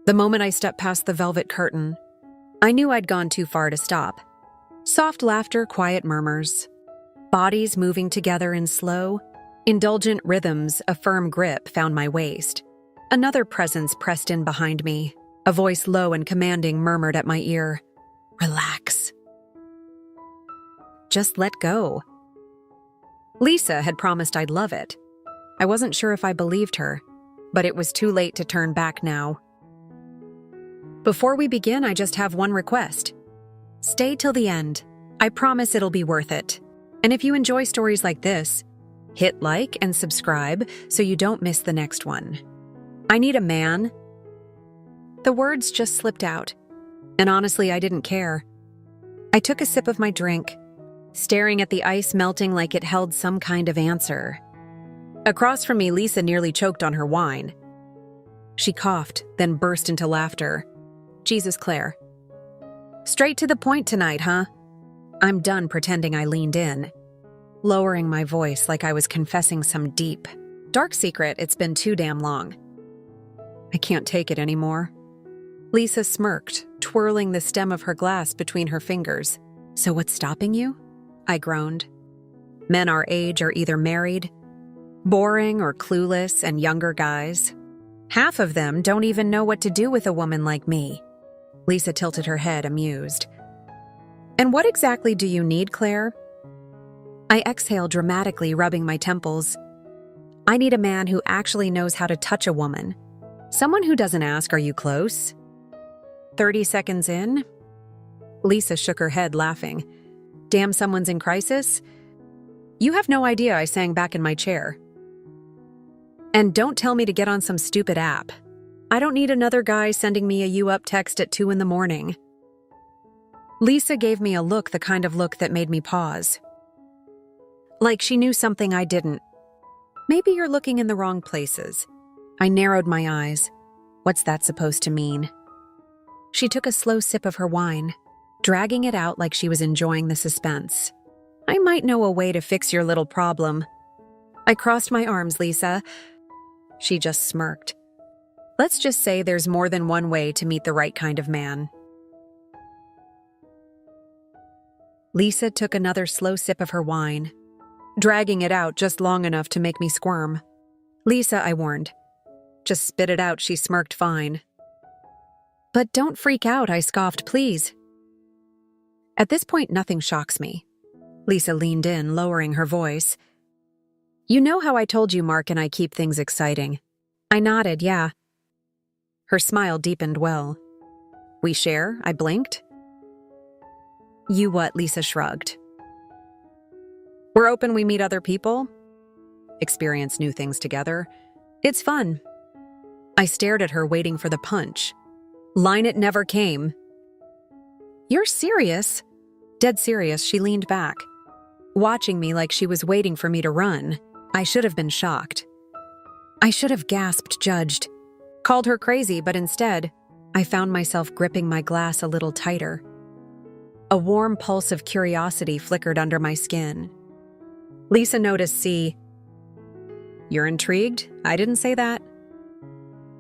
The moment I stepped past the velvet curtain, I knew I'd gone too far to stop. Soft laughter, quiet murmurs, bodies moving together in slow, indulgent rhythms. A firm grip found my waist. Another presence pressed in behind me. A voice low and commanding murmured at my ear, "Relax. Just let go." Lisa had promised I'd love it. I wasn't sure if I believed her, but it was too late to turn back now. "Before we begin, I just have one request. Stay till the end. I promise it'll be worth it. And if you enjoy stories like this, hit like and subscribe so you don't miss the next one. I need a man." The words just slipped out, and honestly, I didn't care. I took a sip of my drink, staring at the ice melting like it held some kind of answer. Across from me, Lisa nearly choked on her wine. She coughed, then burst into laughter. "Jesus, Claire. Straight to the point tonight, huh?" I'm done pretending I leaned in, lowering my voice like I was confessing some deep, dark secret. It's been too damn long. "I can't take it anymore." Lisa smirked, twirling the stem of her glass between her fingers. "So what's stopping you?" I groaned. "Men our age are either married, boring or clueless, and younger guys. Half of them don't even know what to do with a woman like me." Lisa tilted her head, amused. "And what exactly do you need, Claire?" I exhaled dramatically, rubbing my temples. "I need a man who actually knows how to touch a woman. Someone who doesn't ask, 'Are you close?' 30 seconds in?" Lisa shook her head, laughing. "Damn, someone's in crisis?" "You have no idea," I sang back in my chair. "And don't tell me to get on some stupid app. I don't need another guy sending me a "you up" text at 2 in the morning. Lisa gave me a look, the kind of look that made me pause. Like she knew something I didn't. "Maybe you're looking in the wrong places." I narrowed my eyes. What's that supposed to mean? She took a slow sip of her wine, dragging it out like she was enjoying the suspense. "I might know a way to fix your little problem." I crossed my arms, "Lisa." She just smirked. "Let's just say there's more than one way to meet the right kind of man." Lisa took another slow sip of her wine, dragging it out just long enough to make me squirm. "Lisa," I warned. "Just spit it out," she smirked. "Fine." "But don't freak out," I scoffed. "Please." At this point, nothing shocks me. Lisa leaned in, lowering her voice. "You know how I told you Mark and I keep things exciting?" I nodded, "Yeah." Her smile deepened well. "We share?" I blinked. "You what?" Lisa shrugged. "We're open, we meet other people, experience new things together. It's fun." I stared at her, waiting for the punch. Line it never came. "You're serious?" Dead serious. She leaned back, watching me like she was waiting for me to run. I should have been shocked. I should have gasped, judged, called her crazy, but instead, I found myself gripping my glass a little tighter. A warm pulse of curiosity flickered under my skin. Lisa noticed. "See, you're intrigued? I didn't say that."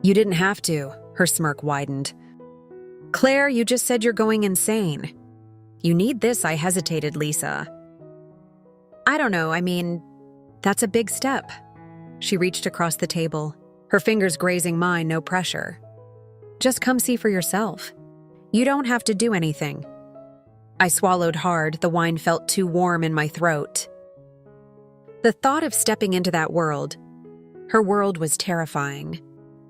"You didn't have to." Her smirk widened. "Claire, you just said you're going insane. You need this." I hesitated. "Lisa, I don't know, I mean, that's a big step." She reached across the table, her fingers grazing mine. "No pressure. Just come see for yourself. You don't have to do anything." I swallowed hard. The wine felt too warm in my throat. The thought of stepping into that world, her world, was terrifying.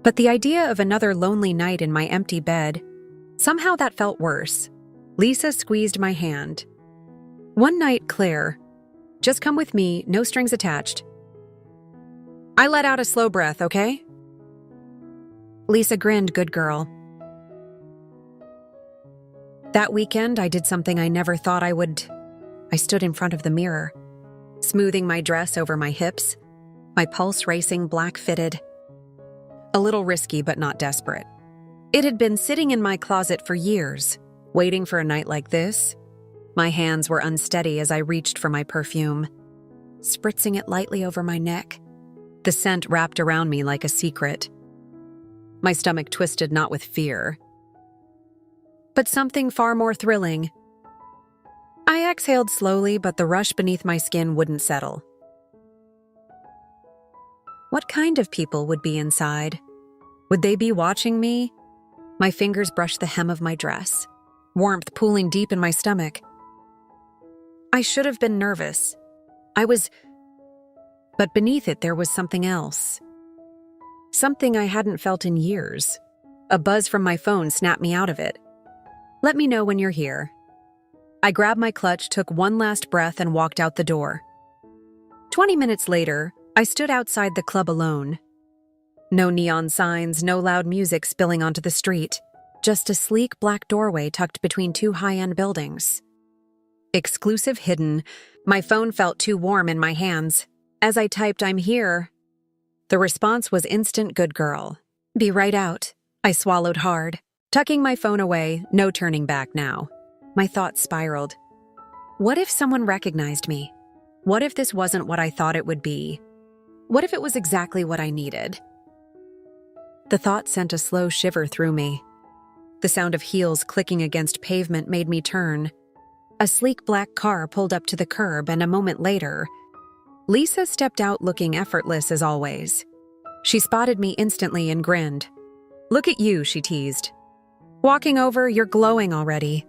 But the idea of another lonely night in my empty bed, somehow that felt worse. Lisa squeezed my hand. "One night, Claire. Just come with me, no strings attached." I let out a slow breath. "Okay?" Lisa grinned. "Good girl." That weekend, I did something I never thought I would. I stood in front of the mirror, smoothing my dress over my hips, my pulse racing, black-fitted. A little risky, but not desperate. It had been sitting in my closet for years, waiting for a night like this. My hands were unsteady as I reached for my perfume, spritzing it lightly over my neck. The scent wrapped around me like a secret. My stomach twisted not with fear, but something far more thrilling. I exhaled slowly, but the rush beneath my skin wouldn't settle. What kind of people would be inside? Would they be watching me? My fingers brushed the hem of my dress, warmth pooling deep in my stomach. I should have been nervous. But beneath it there was something else. Something I hadn't felt in years. A buzz from my phone snapped me out of it. Let me know when you're here. I grabbed my clutch, took one last breath, and walked out the door. 20 minutes later, I stood outside the club alone. No neon signs, no loud music spilling onto the street. Just a sleek black doorway tucked between two high-end buildings. Exclusive hidden. My phone felt too warm in my hands. As I typed, "I'm here," the response was instant. "Good girl. Be right out." I swallowed hard. Tucking my phone away, no turning back now. My thoughts spiraled. What if someone recognized me? What if this wasn't what I thought it would be? What if it was exactly what I needed? The thought sent a slow shiver through me. The sound of heels clicking against pavement made me turn. A sleek black car pulled up to the curb, and a moment later, Lisa stepped out looking effortless as always. She spotted me instantly and grinned. "Look at you," she teased. "Walking over, you're glowing already."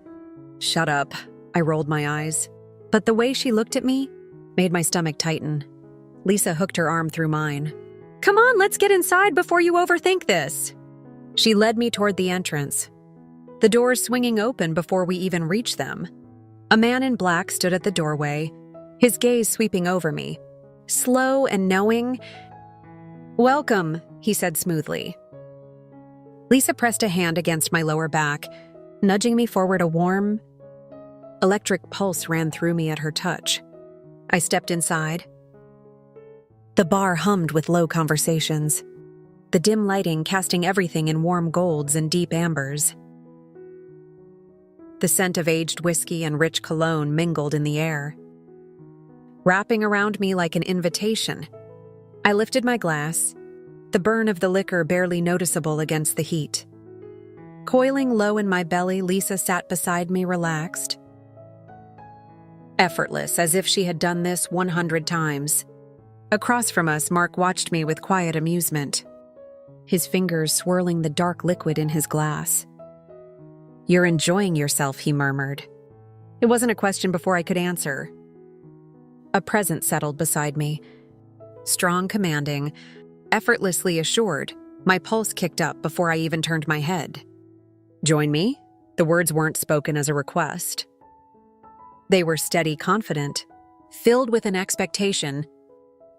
Shut up, I rolled my eyes. But the way she looked at me made my stomach tighten. Lisa hooked her arm through mine. "Come on, let's get inside before you overthink this." She led me toward the entrance, the doors swinging open before we even reached them. A man in black stood at the doorway, his gaze sweeping over me. Slow and knowing. "Welcome," he said smoothly. Lisa pressed a hand against my lower back, nudging me forward. A warm, electric pulse ran through me at her touch. I stepped inside. The bar hummed with low conversations, the dim lighting casting everything in warm golds and deep ambers. The scent of aged whiskey and rich cologne mingled in the air, wrapping around me like an invitation. I lifted my glass, the burn of the liquor barely noticeable against the heat. Coiling low in my belly, Lisa sat beside me, relaxed, effortless, as if she had done this 100 times. Across from us, Mark watched me with quiet amusement, his fingers swirling the dark liquid in his glass. "You're enjoying yourself," he murmured. It wasn't a question before I could answer. A presence settled beside me, strong, commanding, effortlessly assured. My pulse kicked up before I even turned my head. "Join me?" The words weren't spoken as a request. They were steady, confident, filled with an expectation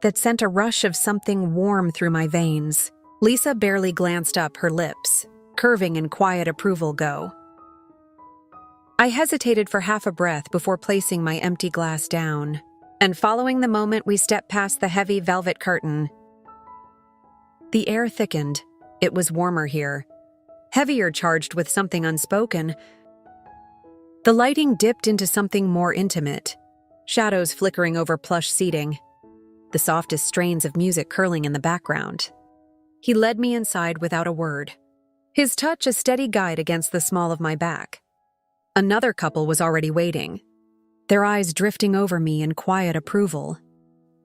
that sent a rush of something warm through my veins. Lisa barely glanced up, her lips curving in quiet approval. "Go." I hesitated for half a breath before placing my empty glass down, and following the moment we stepped past the heavy velvet curtain. The air thickened. It was warmer here, heavier, charged with something unspoken. The lighting dipped into something more intimate, shadows flickering over plush seating, the softest strains of music curling in the background. He led me inside without a word, his touch a steady guide against the small of my back. Another couple was already waiting, their eyes drifting over me in quiet approval.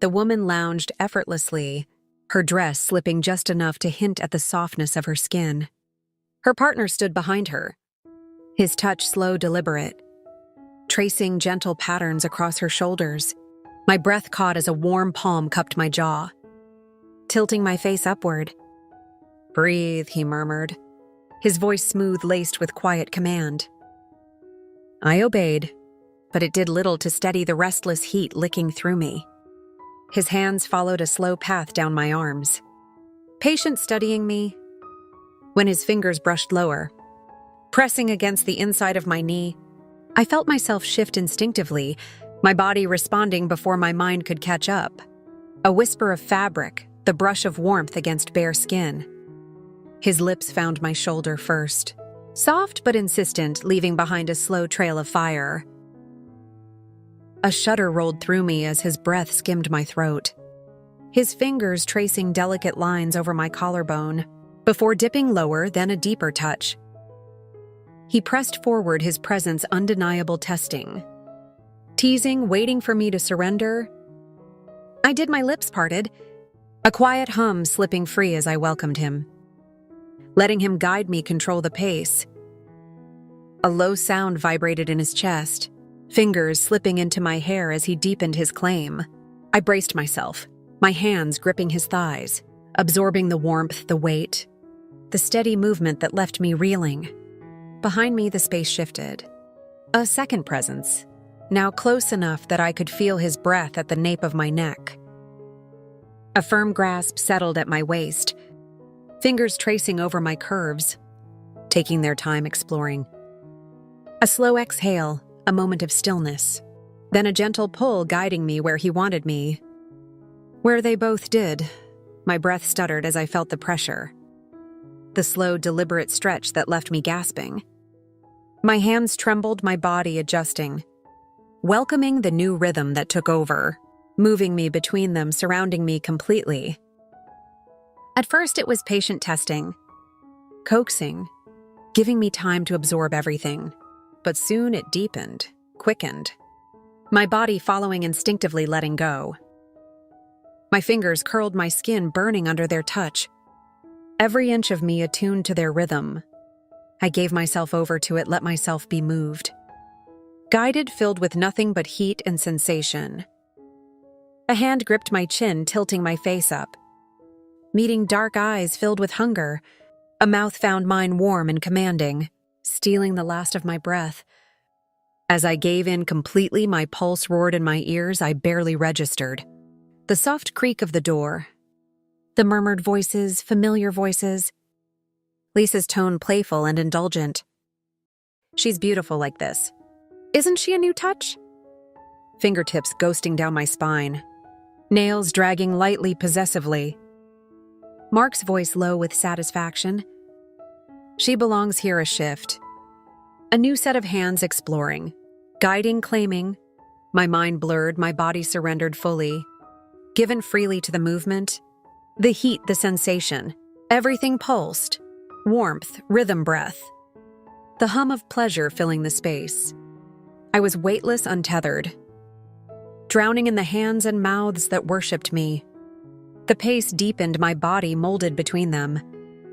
The woman lounged effortlessly, her dress slipping just enough to hint at the softness of her skin. Her partner stood behind her, his touch slow, deliberate, tracing gentle patterns across her shoulders. My breath caught as a warm palm cupped my jaw, tilting my face upward. "Breathe," he murmured, his voice smooth, laced with quiet command. I obeyed, but it did little to steady the restless heat licking through me. His hands followed a slow path down my arms, patient, studying me. When his fingers brushed lower, pressing against the inside of my knee, I felt myself shift instinctively, my body responding before my mind could catch up. A whisper of fabric, the brush of warmth against bare skin. His lips found my shoulder first, soft but insistent, leaving behind a slow trail of fire. A shudder rolled through me as his breath skimmed my throat, his fingers tracing delicate lines over my collarbone. before dipping lower, then a deeper touch. He pressed forward, his presence undeniable, testing. Teasing, waiting for me to surrender. I did, my lips parted, a quiet hum slipping free as I welcomed him. Letting him guide me, control the pace. A low sound vibrated in his chest, fingers slipping into my hair as he deepened his claim. I braced myself, my hands gripping his thighs, absorbing the warmth, the weight, the steady movement that left me reeling. Behind me, the space shifted. A second presence, now close enough that I could feel his breath at the nape of my neck. A firm grasp settled at my waist, fingers tracing over my curves, taking their time exploring. A slow exhale, a moment of stillness, then a gentle pull guiding me where he wanted me. Where they both did. My breath stuttered as I felt the pressure. The slow, deliberate stretch that left me gasping. My hands trembled, my body adjusting, welcoming the new rhythm that took over, moving me between them, surrounding me completely. At first, it was patient testing, coaxing, giving me time to absorb everything. But soon it deepened, quickened, my body following instinctively, letting go. My fingers curled my skin, burning under their touch, every inch of me attuned to their rhythm. I gave myself over to it, let myself be moved. Guided, filled with nothing but heat and sensation. A hand gripped my chin, tilting my face up. Meeting dark eyes filled with hunger, a mouth found mine warm and commanding, stealing the last of my breath. As I gave in completely, my pulse roared in my ears, I barely registered. The soft creak of the door. The murmured voices, familiar voices. Lisa's tone playful and indulgent. She's beautiful like this. Isn't she a new touch? Fingertips ghosting down my spine. Nails dragging lightly, possessively. Mark's voice low with satisfaction. She belongs here, a shift. A new set of hands exploring. Guiding, claiming. My mind blurred, my body surrendered fully. Given freely to the movement. The heat, the sensation. Everything pulsed. Warmth, rhythm, breath. The hum of pleasure filling the space. I was weightless, untethered. Drowning in the hands and mouths that worshipped me. The pace deepened, my body molded between them.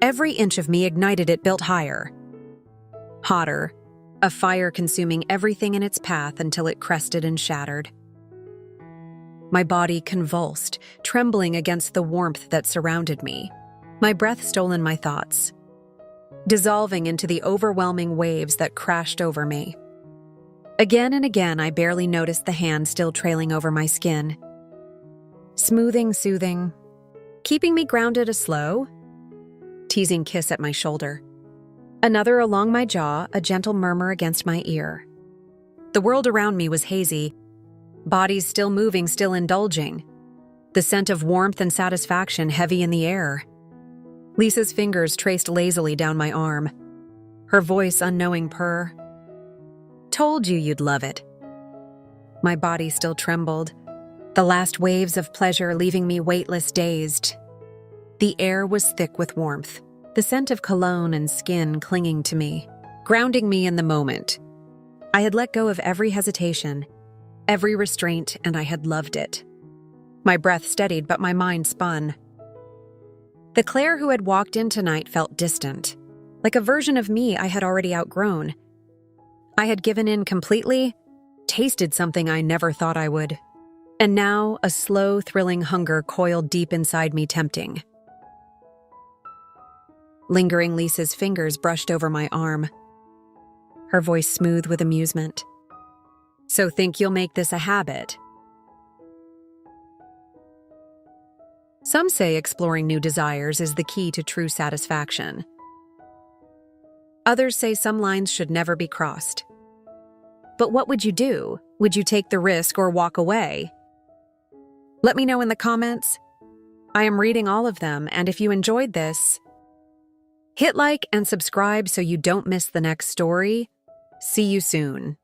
Every inch of me ignited it, built higher. Hotter, a fire consuming everything in its path until it crested and shattered. My body convulsed, trembling against the warmth that surrounded me. My breath stolen my thoughts, dissolving into the overwhelming waves that crashed over me. Again and again, I barely noticed the hand still trailing over my skin. Smoothing, soothing, keeping me grounded, a slow, teasing kiss at my shoulder. Another along my jaw, a gentle murmur against my ear. The world around me was hazy, bodies still moving, still indulging. The scent of warmth and satisfaction heavy in the air. Lisa's fingers traced lazily down my arm. Her voice unknowing purr. Told you you'd love it. My body still trembled. The last waves of pleasure leaving me weightless, dazed. The air was thick with warmth, the scent of cologne and skin clinging to me, grounding me in the moment. I had let go of every hesitation, every restraint, and I had loved it. My breath steadied, but my mind spun. The Claire who had walked in tonight felt distant, like a version of me I had already outgrown. I had given in completely, tasted something I never thought I would. And now a slow, thrilling hunger coiled deep inside me, tempting. Lingering, Lisa's fingers brushed over my arm, her voice smooth with amusement. So think you'll make this a habit? Some say exploring new desires is the key to true satisfaction. Others say some lines should never be crossed. But what would you do? Would you take the risk or walk away? Let me know in the comments. I am reading all of them, and if you enjoyed this, hit like and subscribe so you don't miss the next story. See you soon.